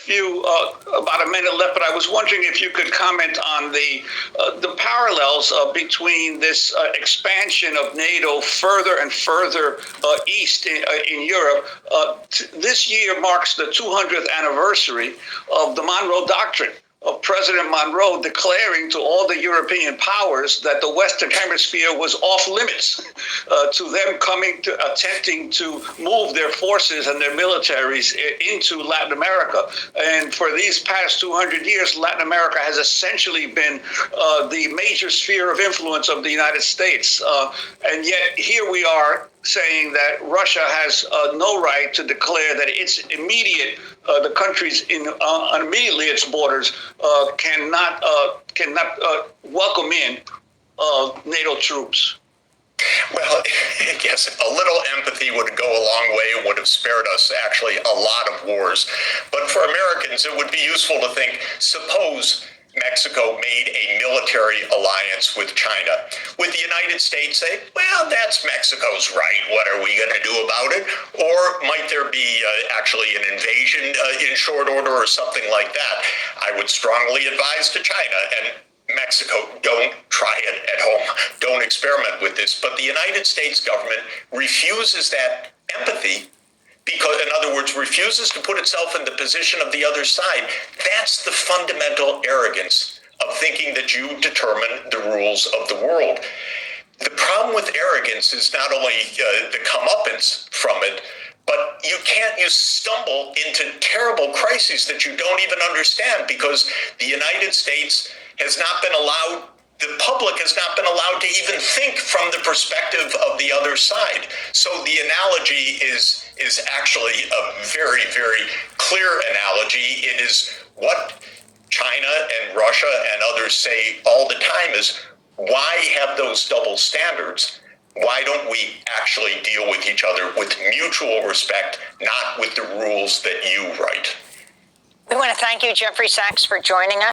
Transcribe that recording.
few about a minute left, but I was wondering if you could comment on the parallels between this expansion of NATO further and further east in Europe. This year marks the 200th anniversary of the Monroe Doctrine, of President Monroe declaring to all the European powers that the Western Hemisphere was off limits to them attempting to move their forces and their militaries into Latin America. And for these past 200 years, Latin America has essentially been the major sphere of influence of the United States. And yet here we are saying that Russia has no right to declare that the countries immediately its borders cannot welcome in NATO troops. Well, yes, a little empathy would go a long way and would have spared us actually a lot of wars. But for Americans, it would be useful to think, suppose Mexico made a military alliance with China. Would the United States say, well, that's Mexico's right, what are we going to do about it? Or might there be actually an invasion in short order or something like that? I would strongly advise to China and Mexico, don't try it at home. Don't experiment with this. But the United States government refuses that empathy because, in other words, refuses to put itself in the position of the other side. That's the fundamental arrogance of thinking that you determine the rules of the world. The problem with arrogance is not only the comeuppance from it, but you stumble into terrible crises that you don't even understand because the United States has not been allowed, the public has not been allowed to even think from the perspective of the other side. So the analogy is actually a very, very clear analogy. It is what China and Russia and others say all the time is, why have those double standards? Why don't we actually deal with each other with mutual respect, not with the rules that you write? We want to thank you, Jeffrey Sachs, for joining us.